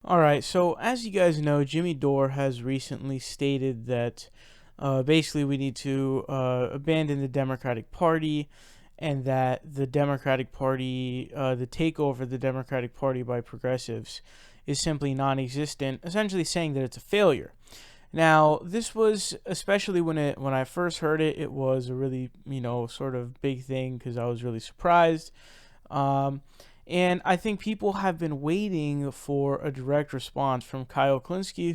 All right, so as you guys know, Jimmy Dore has recently stated that basically we need to abandon the Democratic Party and that the Democratic Party, the takeover of the Democratic Party by progressives, is simply non existent, essentially saying that it's a failure. Now, this was, especially when I first heard it, it was a really, sort of big thing because I was really surprised. Um, and I think people have been waiting for a direct response from Kyle Kulinski,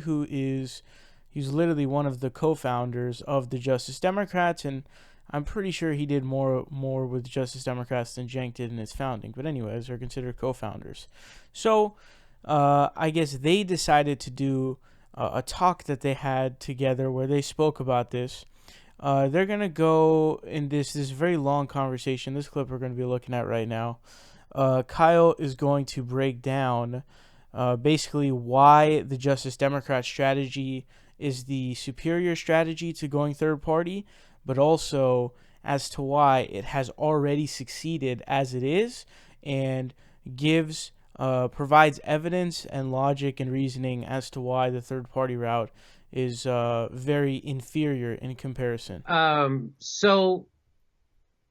he's literally one of the co-founders of the Justice Democrats, and I'm pretty sure he did more with Justice Democrats than Cenk did in its founding. But anyways, they're considered co-founders. So I guess they decided to do a talk that they had together where they spoke about this. They're gonna go in this very long conversation. This clip we're gonna be looking at right now. Kyle is going to break down basically why the Justice Democrat strategy is the superior strategy to going third party, but also as to why it has already succeeded as it is, and provides evidence and logic and reasoning as to why the third party route is very inferior in comparison. So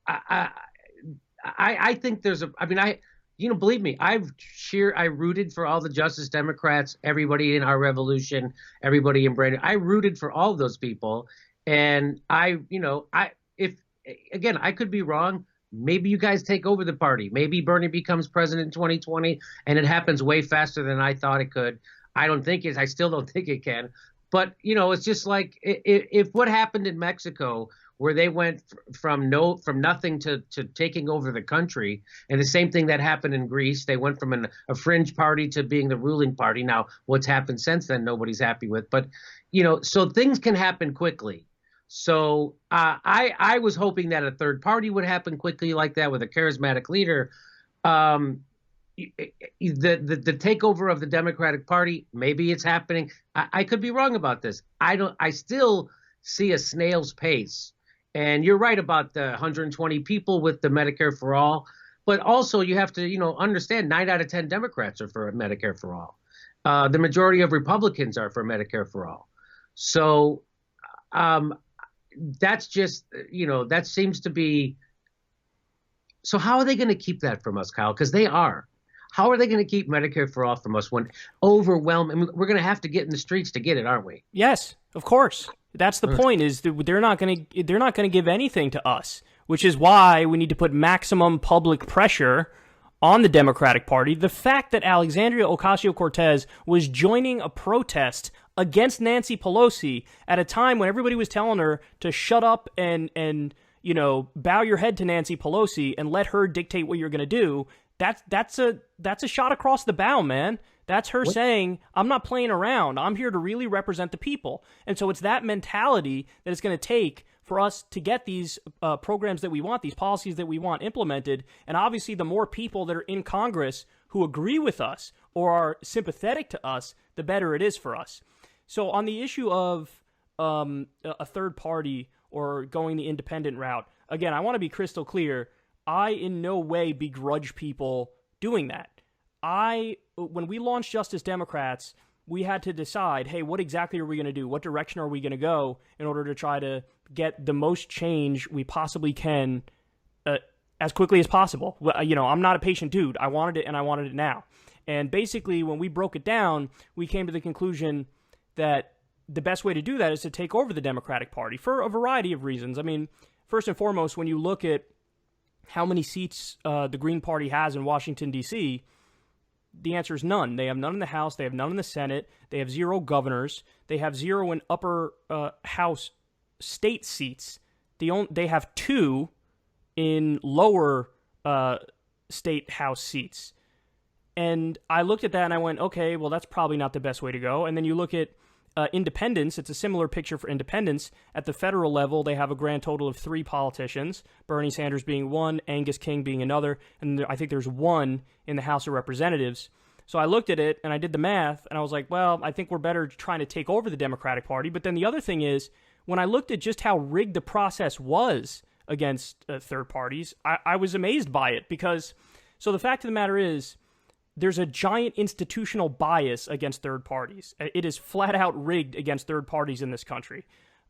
I, I think there's a. I mean, believe me, I rooted for all the Justice Democrats, everybody in our revolution, everybody in Brandon. I rooted for all of those people, and if again, I could be wrong. Maybe you guys take over the party. Maybe Bernie becomes president in 2020, and it happens way faster than I thought it could. I don't think it. I still don't think it can. But it's just like if what happened in Mexico, where they went from nothing to taking over the country, and the same thing that happened in Greece. They went from a fringe party to being the ruling party. Now, what's happened since then, nobody's happy with. But so things can happen quickly. So I was hoping that a third party would happen quickly like that with a charismatic leader. The takeover of the Democratic Party, maybe it's happening. I could be wrong about this. I still see a snail's pace. And you're right about the 120 people with the Medicare for all, but also you have to understand 9 out of 10 Democrats are for Medicare for all. The majority of Republicans are for Medicare for all. So that's just that seems to be. So how are they going to keep that from us, Kyle? Because they are. How are they going to keep Medicare for all from us when overwhelming? I mean, we're going to have to get in the streets to get it, aren't we? Yes, of course. That's the point. Is that they're not going to give anything to us, which is why we need to put maximum public pressure on the Democratic Party. The fact that Alexandria Ocasio-Cortez was joining a protest against Nancy Pelosi at a time when everybody was telling her to shut up and bow your head to Nancy Pelosi and let her dictate what you're going to do. That's a shot across the bow, man. That's her saying, I'm not playing around. I'm here to really represent the people. And so it's that mentality that it's going to take for us to get these programs that we want, these policies that we want implemented. And obviously, the more people that are in Congress who agree with us or are sympathetic to us, the better it is for us. So on the issue of a third party or going the independent route, again, I want to be crystal clear. I in no way begrudge people doing that. When we launched Justice Democrats, we had to decide, hey, what exactly are we going to do? What direction are we going to go in order to try to get the most change we possibly can as quickly as possible? I'm not a patient dude. I wanted it, and I wanted it now. And basically, when we broke it down, we came to the conclusion that the best way to do that is to take over the Democratic Party for a variety of reasons. I mean, first and foremost, when you look at how many seats the Green Party has in Washington, D.C., the answer is none. They have none in the House. They have none in the Senate. They have 0 governors. They have 0 in upper house state seats. They have 2 in lower state house seats. And I looked at that and I went, okay, well, that's probably not the best way to go. And then you look at independents. It's a similar picture for independents. At the federal level, they have a grand total of 3 politicians, Bernie Sanders being one, Angus King being another, and I think there's 1 in the House of Representatives. So I looked at it and I did the math and I was like, well, I think we're better trying to take over the Democratic Party. But then the other thing is, when I looked at just how rigged the process was against third parties, I was amazed by it because, so the fact of the matter is, there's a giant institutional bias against third parties. It is flat out rigged against third parties in this country.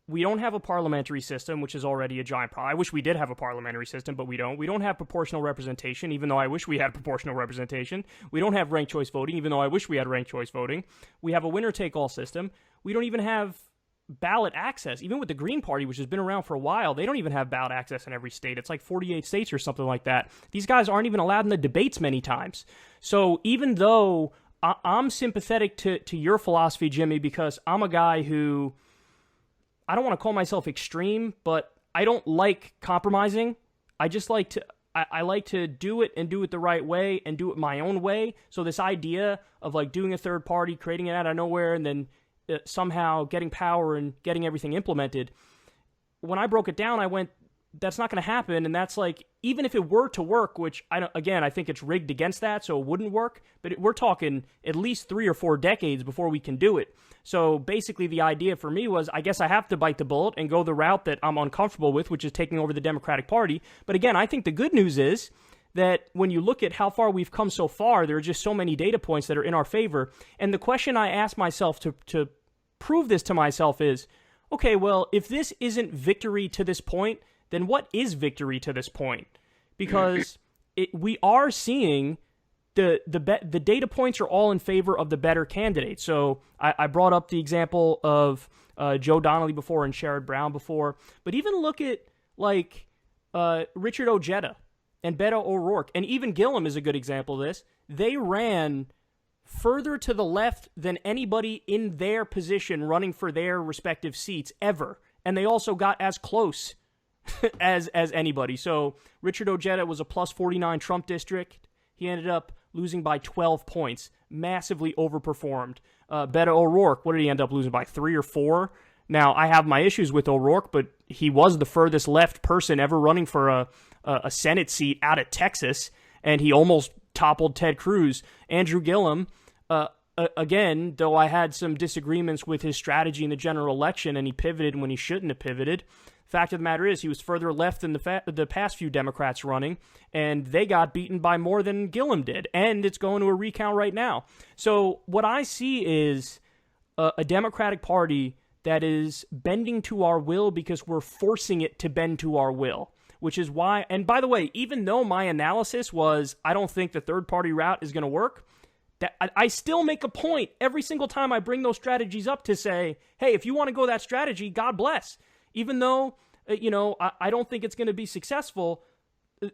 We don't have a parliamentary system, which is already a giant problem. I wish we did have a parliamentary system, but we don't. We don't have proportional representation, even though I wish we had proportional representation. We don't have ranked choice voting, even though I wish we had ranked choice voting. We have a winner-take-all system. We don't even have ballot access. Even with the Green Party, which has been around for a while, they don't even have ballot access in every state. It's like 48 states or something like that. These guys aren't even allowed in the debates many times. So even though I'm sympathetic to your philosophy, Jimmy, because I'm a guy who, I don't want to call myself extreme, but I don't like compromising. I just like to, I like to do it and do it the right way and do it my own way. So this idea of like doing a third party, creating it out of nowhere, and then somehow getting power and getting everything implemented, when I broke it down, I went, that's not going to happen. And that's like, even if it were to work, which I think it's rigged against that, so it wouldn't work, but we're talking at least 3 or 4 decades before we can do it. So basically the idea for me was, I guess I have to bite the bullet and go the route that I'm uncomfortable with, which is taking over the Democratic Party. But again, I think the good news is that when you look at how far we've come so far, there are just so many data points that are in our favor. And the question I ask myself to prove this to myself is, okay, well, if this isn't victory to this point, then what is victory to this point? Because we are seeing the data points are all in favor of the better candidate. So I brought up the example of Joe Donnelly before and Sherrod Brown before, but even look at like Richard Ojeda and Beto O'Rourke, and even Gillum is a good example of this. They ran further to the left than anybody in their position running for their respective seats ever, and they also got as close as anybody. So Richard Ojeda was a plus 49 Trump district. He ended up losing by 12 points, massively overperformed. Beto O'Rourke, what did he end up losing by, 3 or 4? Now, I have my issues with O'Rourke, but he was the furthest left person ever running for a Senate seat out of Texas, and he almost toppled Ted Cruz. Andrew Gillum, again, though I had some disagreements with his strategy in the general election, and he pivoted when he shouldn't have pivoted, fact of the matter is he was further left than the past few Democrats running, and they got beaten by more than Gillum did, and it's going to a recount right now. So what I see is a Democratic Party that is bending to our will because we're forcing it to bend to our will, which is why, and by the way, even though my analysis was I don't think the third-party route is going to work, that I still make a point every single time I bring those strategies up to say, hey, if you want to go that strategy, God bless. Even though, I don't think it's going to be successful,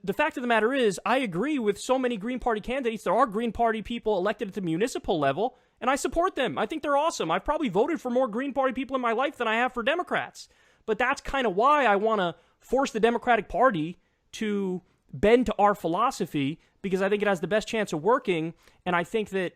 the fact of the matter is, I agree with so many Green Party candidates. There are Green Party people elected at the municipal level, and I support them. I think they're awesome. I've probably voted for more Green Party people in my life than I have for Democrats. But that's kind of why I want to force the Democratic Party to bend to our philosophy, because I think it has the best chance of working, and I think that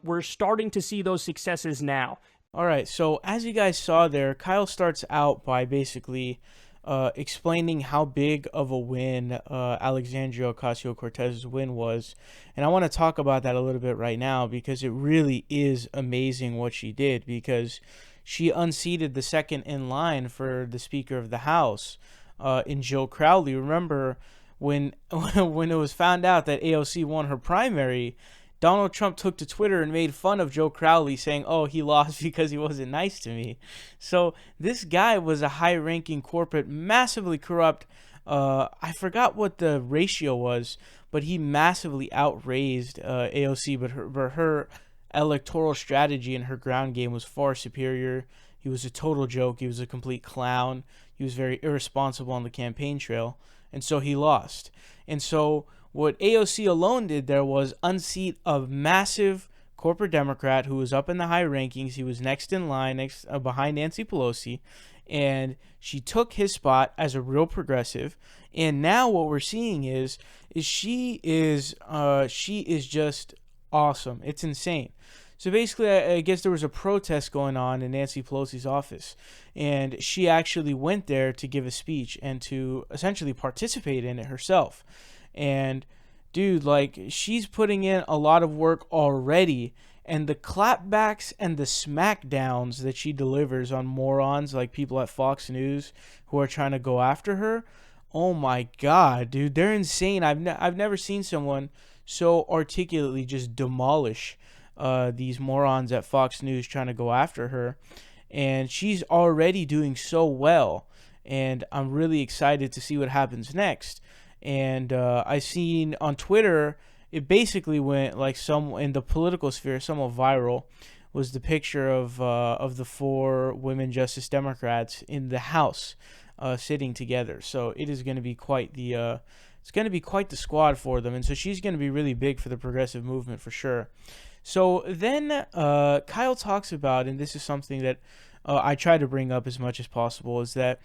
we're starting to see those successes now. All right, so as you guys saw there, Kyle starts out by basically explaining how big of a win Alexandria Ocasio-Cortez's win was. And I want to talk about that a little bit right now, because it really is amazing what she did, because she unseated the second in line for the Speaker of the House in Jill Crowley. Remember when it was found out that AOC won her primary, Donald Trump took to Twitter and made fun of Joe Crowley, saying, oh, he lost because he wasn't nice to me. So this guy was a high-ranking corporate, massively corrupt. I forgot what the ratio was, but he massively outraised AOC, but her electoral strategy and her ground game was far superior. He was a total joke. He was a complete clown. He was very irresponsible on the campaign trail, and so he lost. And so what AOC alone did there was unseat a massive corporate Democrat who was up in the high rankings. He was next in line, behind Nancy Pelosi, and she took his spot as a real progressive. And now what we're seeing is she is just awesome. It's insane. So basically, I guess there was a protest going on in Nancy Pelosi's office, and she actually went there to give a speech and to essentially participate in it herself. And dude, like, she's putting in a lot of work already, and the clapbacks and the smackdowns that she delivers on morons like people at Fox News who are trying to go after her, oh my god, dude, they're insane. I've never seen someone so articulately just demolish these morons at Fox News trying to go after her. And she's already doing so well, and I'm really excited to see what happens next. And I seen on Twitter, it basically went like some in the political sphere, somewhat viral, was the picture of the 4 women Justice Democrats in the House sitting together. So it is going to be quite the it's going to be quite the squad for them, and so she's going to be really big for the progressive movement for sure. So then Kyle talks about, and this is something that I try to bring up as much as possible, is that,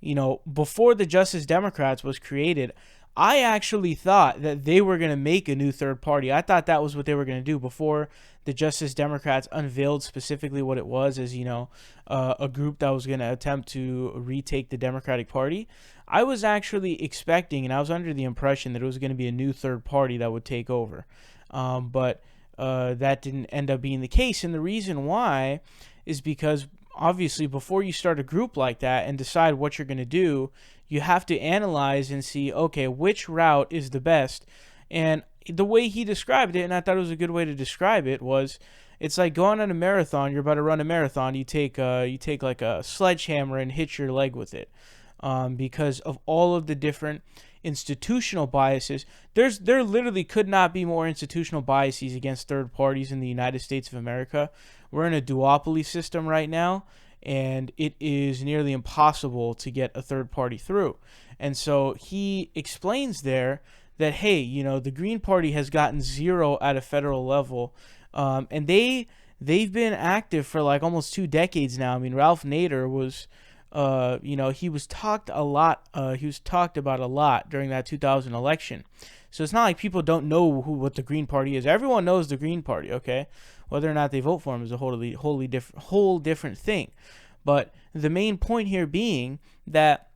you know, before the Justice Democrats was created, I actually thought that they were going to make a new third party. I thought that was what they were going to do before the Justice Democrats unveiled specifically what it was as, you know, a group that was going to attempt to retake the Democratic Party. I was actually expecting, and I was under the impression that it was going to be a new third party that would take over. But that didn't end up being the case. And the reason why is because obviously before you start a group like that and decide what you're going to do, you have to analyze and see, okay, which route is the best. And the way he described it, and I thought it was a good way to describe it, was it's like going on a marathon. You're about to run a marathon. You take like a sledgehammer and hit your leg with it, because of all of the different institutional biases. There literally could not be more institutional biases against third parties in the United States of America. We're in a duopoly system right now, and it is nearly impossible to get a third party through. And so he explains there that, hey, you know, the Green Party has gotten 0 at a federal level, and they've been active for like almost 2 decades now. I mean, Ralph Nader was, you know, he was talked about a lot during that 2000 election. So it's not like people don't know what the Green Party is. Everyone knows the Green Party, okay? Whether or not they vote for him is a whole different thing. But the main point here being that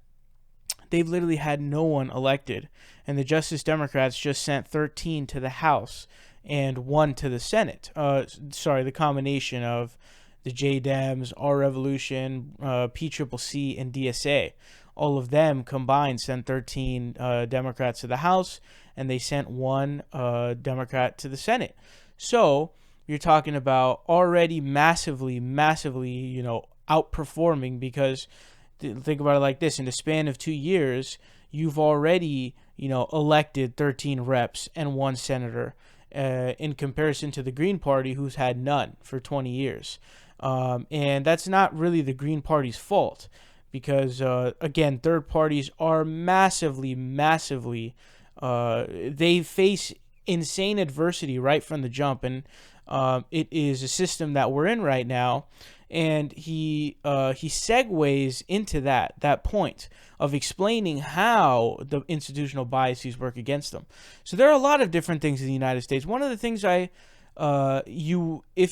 they've literally had no one elected, and the Justice Democrats just sent 13 to the House and 1 to the Senate. The combination of the J-Dems, Our Revolution, PCCC, and DSA. All of them combined sent 13 Democrats to the House, and they sent 1 Democrat to the Senate. So you're talking about already massively, you know, outperforming, because think about it like this: in the span of 2 years, you've already, you know, elected 13 reps and 1 senator, in comparison to the Green Party, who's had none for 20 years. And that's not really the Green Party's fault, because, again, third parties are massively, they face insane adversity right from the jump, and it is a system that we're in right now. And he segues into that point of explaining how the institutional biases work against them. So there are a lot of different things in the United States. One of the things if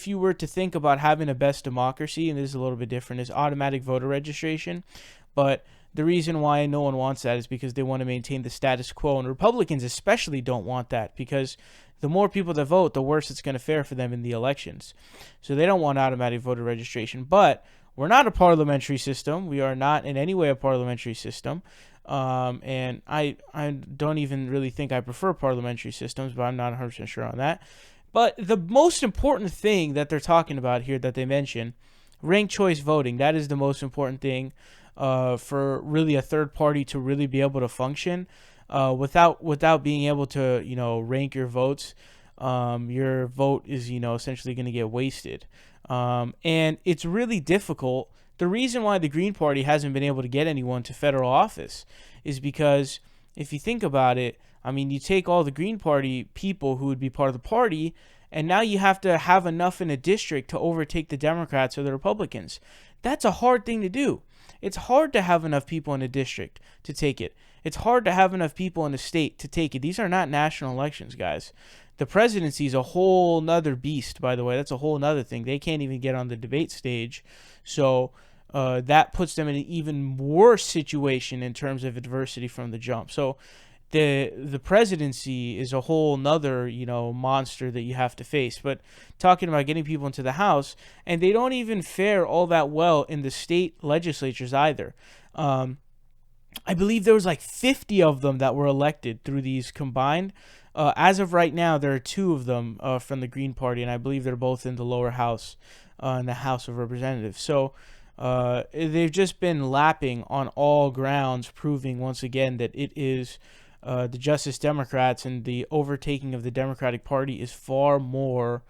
you were to think about having a best democracy, and this is a little bit different, is automatic voter registration. But the reason why no one wants that is because they want to maintain the status quo, and Republicans especially don't want that, because the more people that vote, the worse it's going to fare for them in the elections. So they don't want automatic voter registration. But we're not a parliamentary system. We are not in any way a parliamentary system. And I don't even really think I prefer parliamentary systems, but I'm not 100% sure on that. But the most important thing that they're talking about here that they mention, ranked choice voting, that is the most important thing for really a third party to really be able to function. Without being able to, you know, rank your votes, your vote is, you know, essentially going to get wasted. And it's really difficult. The reason why the Green Party hasn't been able to get anyone to federal office is because, if you think about it, I mean, you take all the Green Party people who would be part of the party, and now you have to have enough in a district to overtake the Democrats or the Republicans. That's a hard thing to do. It's hard to have enough people in a district to take it. It's hard to have enough people in a state to take it. These are not national elections, guys. The presidency is a whole nother beast, by the way. That's a whole nother thing. They can't even get on the debate stage. So that puts them in an even worse situation in terms of adversity from the jump. So the presidency is a whole nother, you know, monster that you have to face. But talking about getting people into the House, and they don't even fare all that well in the state legislatures either. I believe there was like 50 of them that were elected through these combined. As of right now, there are two of them from the Green Party, and I believe they're both in the lower house, in the House of Representatives. So they've just been lapping on all grounds, proving once again that it is the Justice Democrats, and the overtaking of the Democratic Party is far more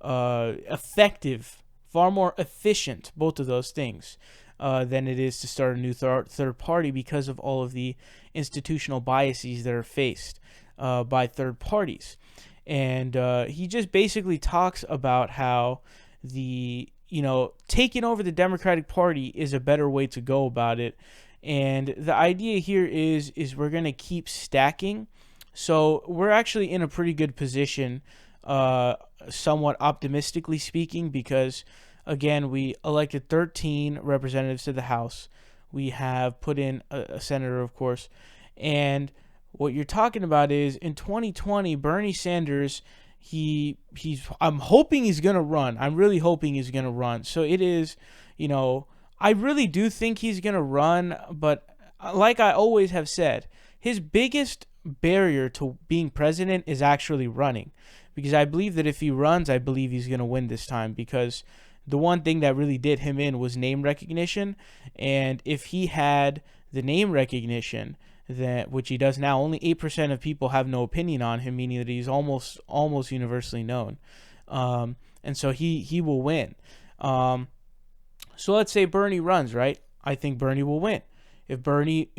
effective, far more efficient, both of those things, than it is to start a new third party, because of all of the institutional biases that are faced by third parties. And he just basically talks about how taking over the Democratic Party is a better way to go about it. And the idea here is we're going to keep stacking. So we're actually in a pretty good position, somewhat optimistically speaking, because, again, we elected 13 representatives to the House. We have put in a senator, of course. And what you're talking about is, in 2020, Bernie Sanders, I'm hoping he's going to run. I'm really hoping he's going to run. So it is, I really do think he's going to run, but like I always have said, his biggest barrier to being president is actually running, because I believe that if he runs, I believe he's going to win this time, because the one thing that really did him in was name recognition. And if he had the name recognition, which he does now, only 8% of people have no opinion on him, meaning that he's almost universally known. And so he will win. So let's say Bernie runs, right? I think Bernie will win. If Bernie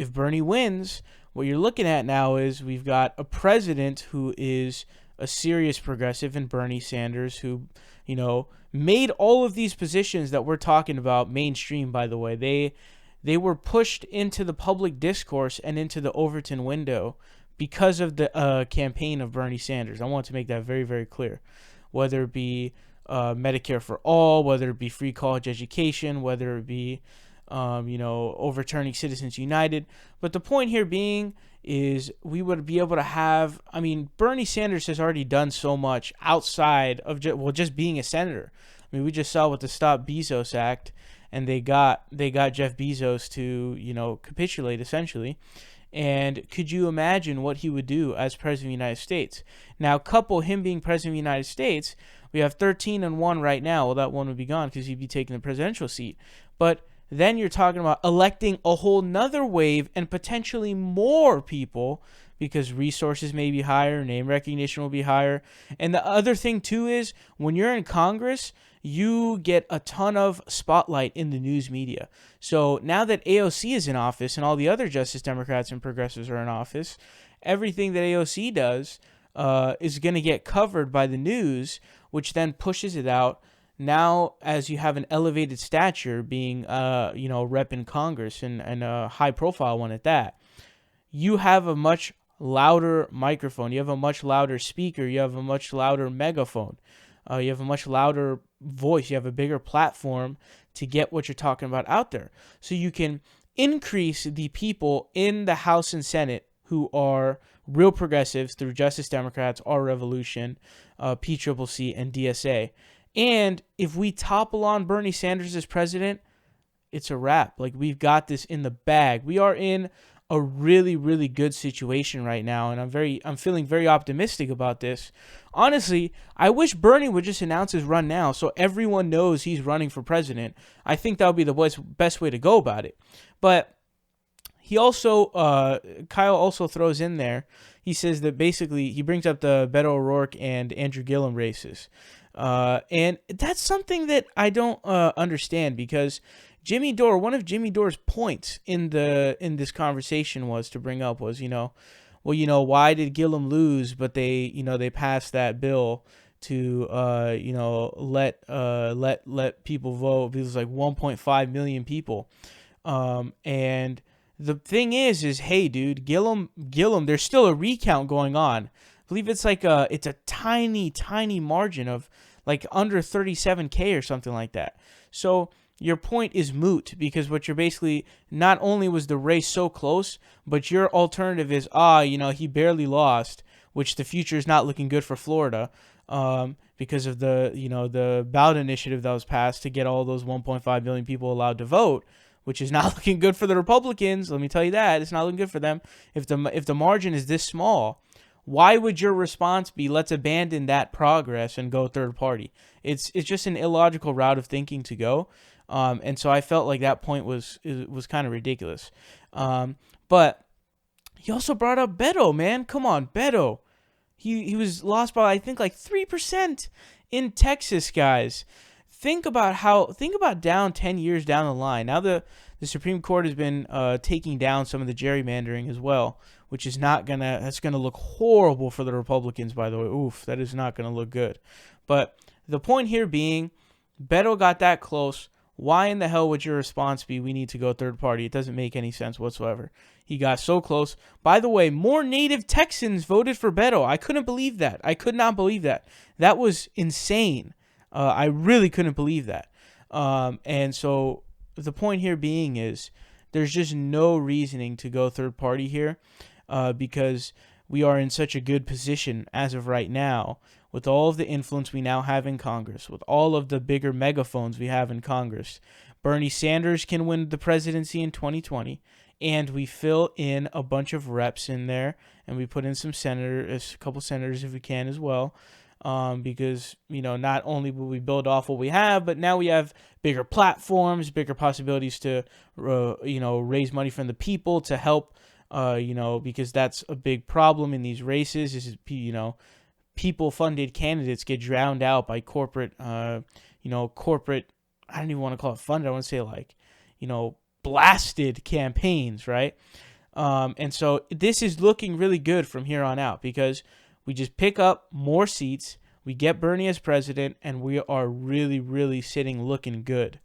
wins, what you're looking at now is we've got a president who is a serious progressive in Bernie Sanders, who, made all of these positions that we're talking about mainstream, by the way. They were pushed into the public discourse and into the Overton window because of the campaign of Bernie Sanders. I want to make that very, very clear. Whether it be Medicare for all, whether it be free college education, whether it be, overturning Citizens United. But the point here being is we would be able to have, Bernie Sanders has already done so much outside of just being a senator. We just saw with the Stop Bezos Act, and they got Jeff Bezos to, capitulate essentially. And could you imagine what he would do as president of the United States? Now, couple him being president of the United States, we have 13 and 1 right now. Well, that one would be gone because he'd be taking the presidential seat. But then you're talking about electing a whole nother wave and potentially more people, because resources may be higher, name recognition will be higher. And the other thing, too, is when you're in Congress, you get a ton of spotlight in the news media. So now that AOC is in office and all the other Justice Democrats and progressives are in office, everything that AOC does is going to get covered by the news, which then pushes it out. Now, as you have an elevated stature being, a rep in Congress, and a high-profile one at that, you have a much louder microphone. You have a much louder speaker. You have a much louder megaphone. You have a much louder voice. You have a bigger platform to get what you're talking about out there. So you can increase the people in the House and Senate who are real progressives through Justice Democrats, Our Revolution, PCCC, and DSA. And if we topple on Bernie Sanders as president, it's a wrap. Like, we've got this in the bag. We are in a really, really good situation right now, and I'm feeling very optimistic about this. Honestly, I wish Bernie would just announce his run now so everyone knows he's running for president. I think that would be the best way to go about it. But he also, Kyle also throws in there, he says that basically he brings up the Beto O'Rourke and Andrew Gillum races. And that's something that I don't understand, because Jimmy Dore, one of Jimmy Dore's points in this conversation was why did Gillum lose? But they passed that bill to let people vote. It was like 1.5 million people, and the thing is hey, dude, Gillum, there's still a recount going on. I believe it's like it's a tiny margin of like under 37K or something like that. So your point is moot, because what you're basically, not only was the race so close, but your alternative is, he barely lost, which the future is not looking good for Florida, because of the ballot initiative that was passed to get all those 1.5 million people allowed to vote, which is not looking good for the Republicans. Let me tell you that. It's not looking good for them. If the margin is this small, Why would your response be, let's abandon that progress and go third party? It's just an illogical route of thinking to go. And so I felt like that point was kind of ridiculous. But he also brought up Beto, man. Come on, Beto. He was lost by, I think, like 3% in Texas, guys. Think about down 10 years down the line. Now the Supreme Court has been taking down some of the gerrymandering as well, which is that's gonna look horrible for the Republicans, by the way. Oof, that is not gonna look good. But the point here being, Beto got that close. Why in the hell would your response be, we need to go third party? It doesn't make any sense whatsoever. He got so close. By the way, more native Texans voted for Beto. I couldn't believe that. I could not believe that. That was insane. I really couldn't believe that. And so the point here being is, there's just no reasoning to go third party here, because we are in such a good position as of right now, with all of the influence we now have in Congress, with all of the bigger megaphones we have in Congress. Bernie Sanders can win the presidency in 2020, and we fill in a bunch of reps in there, and we put in a couple senators if we can as well, because, not only will we build off what we have, but now we have bigger platforms, bigger possibilities to, raise money from the people to help, because that's a big problem in these races, is, people-funded candidates get drowned out by corporate, I don't even want to call it funded, I want to say blasted campaigns, right? And so this is looking really good from here on out, because we just pick up more seats, we get Bernie as president, and we are really, really looking good.